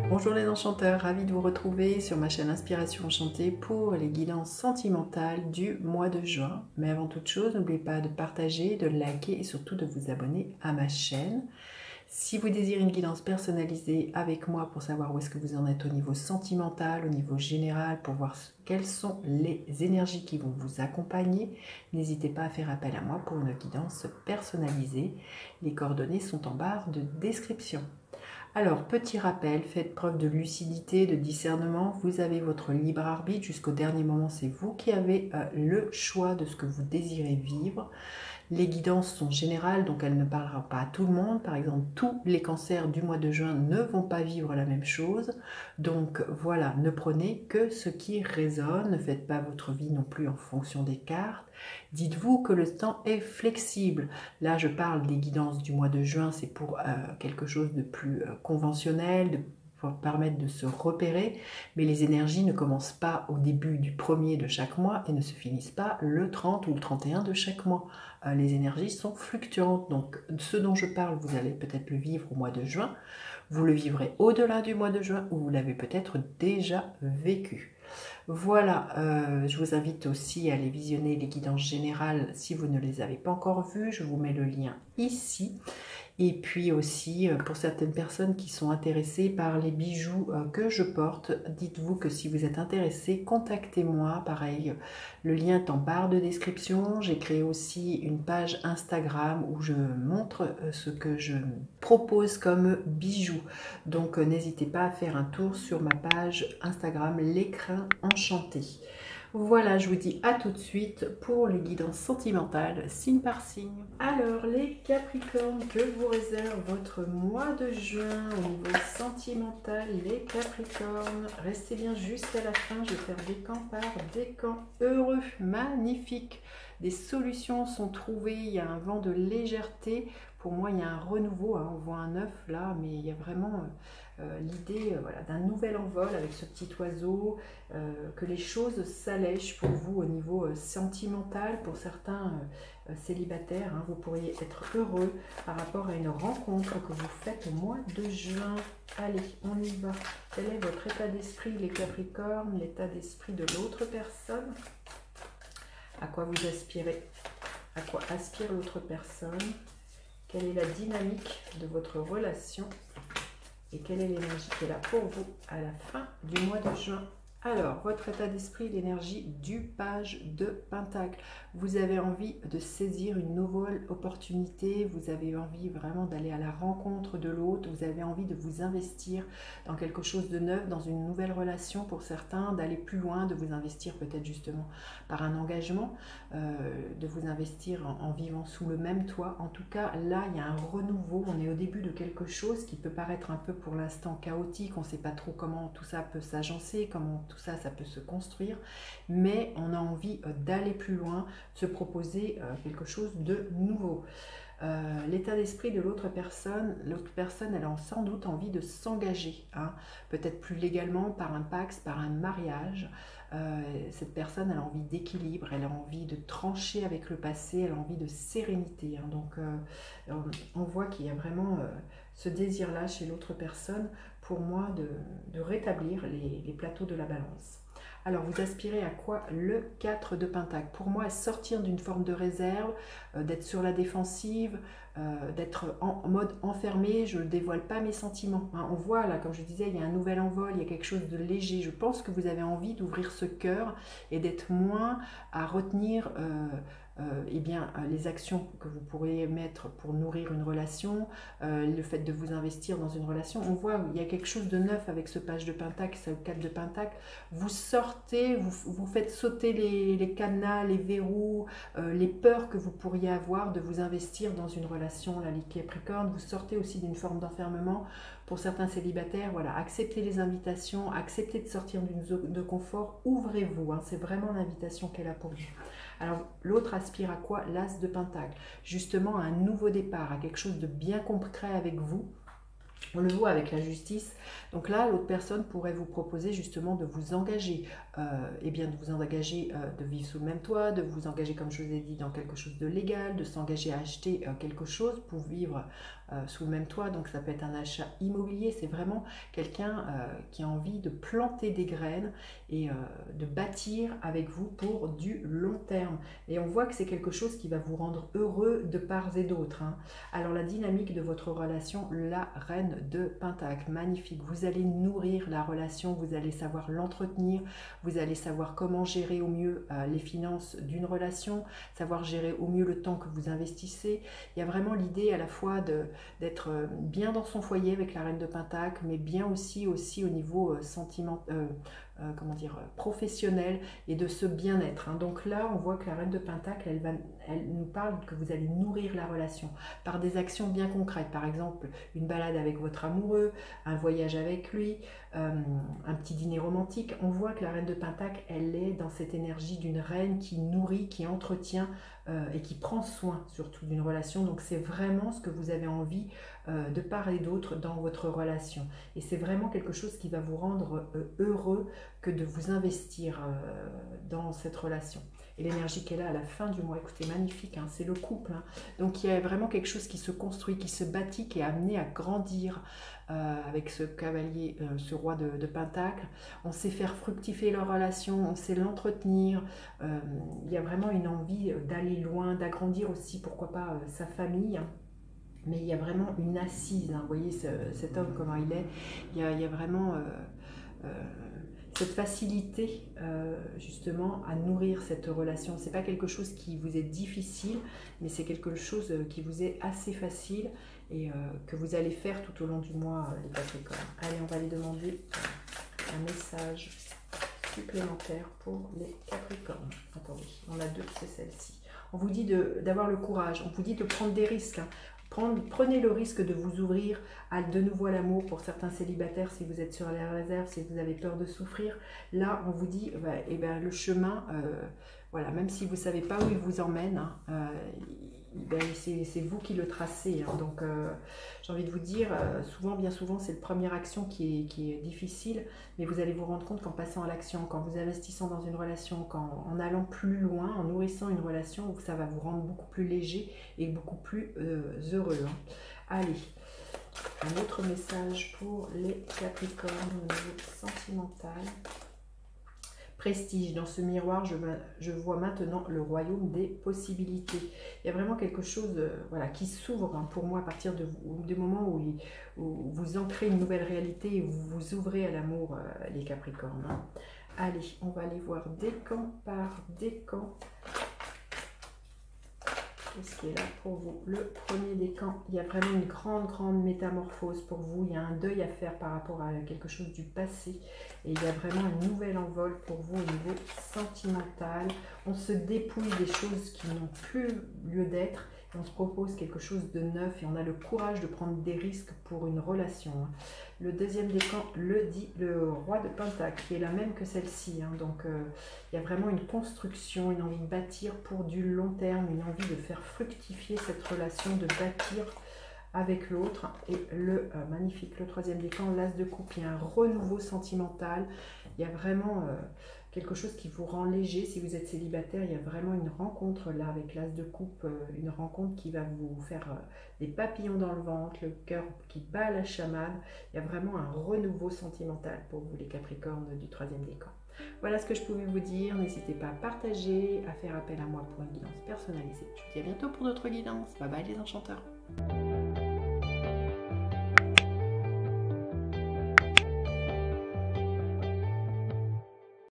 Bonjour les enchanteurs, ravi de vous retrouver sur ma chaîne Inspiration Enchantée pour les guidances sentimentales du mois de juin. Mais avant toute chose, n'oubliez pas de partager, de liker et surtout de vous abonner à ma chaîne. Si vous désirez une guidance personnalisée avec moi pour savoir où est-ce que vous en êtes au niveau sentimental, au niveau général, pour voir quelles sont les énergies qui vont vous accompagner, n'hésitez pas à faire appel à moi pour une guidance personnalisée. Les coordonnées sont en barre de description. Alors, petit rappel, faites preuve de lucidité, de discernement. Vous avez votre libre arbitre. Jusqu'au dernier moment, c'est vous qui avez le choix de ce que vous désirez vivre. Les guidances sont générales, donc elles ne parleront pas à tout le monde. Par exemple, tous les cancers du mois de juin ne vont pas vivre la même chose. Donc voilà, ne prenez que ce qui résonne. Ne faites pas votre vie non plus en fonction des cartes. Dites-vous que le temps est flexible. Là, je parle des guidances du mois de juin, c'est pour quelque chose de plus conventionnel, pour permettre de se repérer, mais les énergies ne commencent pas au début du premier de chaque mois et ne se finissent pas le 30 ou le 31 de chaque mois. Les énergies sont fluctuantes, donc ce dont je parle, vous allez peut-être le vivre au mois de juin, vous le vivrez au-delà du mois de juin ou vous l'avez peut-être déjà vécu. Voilà, je vous invite aussi à aller visionner les guidances générales si vous ne les avez pas encore vues. Je vous mets le lien ici. Et puis aussi, pour certaines personnes qui sont intéressées par les bijoux que je porte, dites-vous que si vous êtes intéressé, contactez-moi. Pareil, le lien est en barre de description. J'ai créé aussi une page Instagram où je montre ce que je propose comme bijoux. Donc, n'hésitez pas à faire un tour sur ma page Instagram L'écrin enchanté. Voilà, je vous dis à tout de suite pour les guidances sentimentales, signe par signe. Alors, les Capricornes, que vous réserve votre mois de juin au niveau sentimental, les Capricornes, restez bien jusqu'à la fin, je vais faire des camps par des camps heureux, magnifiques. Des solutions sont trouvées, il y a un vent de légèreté. Pour moi, il y a un renouveau, hein, on voit un œuf là, mais il y a vraiment l'idée voilà, d'un nouvel envol avec ce petit oiseau, que les choses s'allègent pour vous au niveau sentimental. Pour certains célibataires, hein, vous pourriez être heureux par rapport à une rencontre que vous faites au mois de juin. Allez, on y va. Quel est votre état d'esprit, les Capricornes, l'état d'esprit de l'autre personne? À quoi vous aspirez? À quoi aspire l'autre personne? Quelle est la dynamique de votre relation? Et quelle est l'énergie qui est là pour vous à la fin du mois de juin? Alors, votre état d'esprit, l'énergie du page de Pentacle. Vous avez envie de saisir une nouvelle opportunité, vous avez envie vraiment d'aller à la rencontre de l'autre, vous avez envie de vous investir dans quelque chose de neuf, dans une nouvelle relation pour certains, d'aller plus loin, de vous investir peut-être justement par un engagement, de vous investir en vivant sous le même toit. En tout cas, là, il y a un renouveau, on est au début de quelque chose qui peut paraître un peu pour l'instant chaotique, on ne sait pas trop comment tout ça peut s'agencer, comment tout ça, ça peut se construire, mais on a envie d'aller plus loin, se proposer quelque chose de nouveau. L'état d'esprit de l'autre personne, elle a sans doute envie de s'engager, hein, peut-être plus légalement par un pacte, par un mariage. Cette personne, elle a envie d'équilibre, elle a envie de trancher avec le passé, elle a envie de sérénité, hein. Donc on voit qu'il y a vraiment ce désir-là chez l'autre personne, pour moi, de rétablir les plateaux de la balance. Alors, vous aspirez à quoi? Le 4 de Pentacle. Pour moi, sortir d'une forme de réserve, d'être sur la défensive, d'être en mode enfermé, je ne dévoile pas mes sentiments, hein. On voit là, comme je disais, il y a un nouvel envol, il y a quelque chose de léger. Je pense que vous avez envie d'ouvrir ce cœur et d'être moins à retenir eh bien, les actions que vous pourriez mettre pour nourrir une relation, le fait de vous investir dans une relation. On voit il y a quelque chose de neuf avec ce page de Pentacle, ce 4 de Pentacle. Vous sortez, vous faites sauter les cadenas, les verrous, les peurs que vous pourriez avoir de vous investir dans une relation, la Capricorne. Vous sortez aussi d'une forme d'enfermement. Pour certains célibataires, voilà, acceptez les invitations, acceptez de sortir d'une zone de confort, ouvrez-vous, hein, c'est vraiment l'invitation qu'elle a pour vous. Alors l'autre aspire à quoi? L'As de Pentacle, justement à un nouveau départ, à quelque chose de bien concret avec vous. On le voit avec la justice. Donc là, l'autre personne pourrait vous proposer justement de vous engager, et bien de vous engager, de vivre sous le même toit, de vous engager, comme je vous ai dit, dans quelque chose de légal, de s'engager à acheter quelque chose pour vivre sous le même toit. Donc ça peut être un achat immobilier. C'est vraiment quelqu'un qui a envie de planter des graines et de bâtir avec vous pour du long terme. Et on voit que c'est quelque chose qui va vous rendre heureux de part et d'autre, hein. Alors la dynamique de votre relation, la reine de Pentacle, magnifique. Vous allez nourrir la relation, vous allez savoir l'entretenir, vous allez savoir comment gérer au mieux les finances d'une relation, savoir gérer au mieux le temps que vous investissez. Il y a vraiment l'idée à la fois d'être bien dans son foyer avec la reine de Pentacle, mais bien aussi au niveau professionnel et de ce bien-être, hein. Donc là, on voit que la reine de Pentacle, elle nous parle que vous allez nourrir la relation par des actions bien concrètes. Par exemple, une balade avec votre amoureux, un voyage avec lui, un petit dîner romantique. On voit que la reine de Pentacle, elle est dans cette énergie d'une reine qui nourrit, qui entretient et qui prend soin surtout d'une relation. Donc c'est vraiment ce que vous avez envie de part et d'autre dans votre relation. Et c'est vraiment quelque chose qui va vous rendre heureux que de vous investir dans cette relation. Et l'énergie qu'elle a à la fin du mois, écoutez, magnifique, hein, c'est le couple, hein. Donc il y a vraiment quelque chose qui se construit, qui se bâtit, qui est amené à grandir avec ce cavalier, ce roi de Pentacle. On sait faire fructifier leur relation, on sait l'entretenir. Il y a vraiment une envie d'aller loin, d'agrandir aussi, pourquoi pas, sa famille, hein. Mais il y a vraiment une assise, hein. Vous voyez cet homme, comment il est. Il y a vraiment cette facilité justement à nourrir cette relation. C'est pas quelque chose qui vous est difficile, mais c'est quelque chose qui vous est assez facile et que vous allez faire tout au long du mois, les Capricornes. Allez, on va aller demander un message supplémentaire pour les Capricornes. Attendez, on a deux, c'est celle-ci. On vous dit d'avoir le courage, on vous dit de prendre des risques, hein. Prenez le risque de vous ouvrir de nouveau à l'amour pour certains célibataires si vous êtes sur la réserve, si vous avez peur de souffrir. Là, on vous dit, le chemin, voilà, même si vous ne savez pas où il vous emmène, hein, c'est vous qui le tracez, hein. Donc, j'ai envie de vous dire, bien souvent, c'est la première action qui est difficile, mais vous allez vous rendre compte qu'en passant à l'action, qu'en vous investissant dans une relation, en allant plus loin, en nourrissant une relation, ça va vous rendre beaucoup plus léger et beaucoup plus heureux, hein. Allez, un autre message pour les Capricornes au niveau sentimental. Prestige, dans ce miroir, je vois maintenant le royaume des possibilités. Il y a vraiment quelque chose voilà, qui s'ouvre, hein, pour moi à partir du moment où vous ancrez une nouvelle réalité et vous vous ouvrez à l'amour, les Capricornes, hein. Allez, on va aller voir décan par décan. Qu'est-ce qui est là pour vous? Le premier décan, il y a vraiment une grande métamorphose pour vous. Il y a un deuil à faire par rapport à quelque chose du passé. Et il y a vraiment un nouvel envol pour vous au niveau sentimental. On se dépouille des choses qui n'ont plus lieu d'être. On se propose quelque chose de neuf et on a le courage de prendre des risques pour une relation, hein. Le deuxième décan le roi de Pentacle, qui est la même que celle-ci, hein. Donc il y a vraiment une construction, une envie de bâtir pour du long terme, une envie de faire fructifier cette relation, de bâtir avec l'autre. Et magnifique, le troisième décan, l'as de coupe, il y a un renouveau sentimental, il y a vraiment quelque chose qui vous rend léger. Si vous êtes célibataire, il y a vraiment une rencontre là avec l'as de coupe, une rencontre qui va vous faire des papillons dans le ventre, le cœur qui bat la chamade. Il y a vraiment un renouveau sentimental pour vous les Capricornes du troisième décan. Voilà ce que je pouvais vous dire. N'hésitez pas à partager, à faire appel à moi pour une guidance personnalisée. Je vous dis à bientôt pour d'autres guidances. Bye bye les enchanteurs.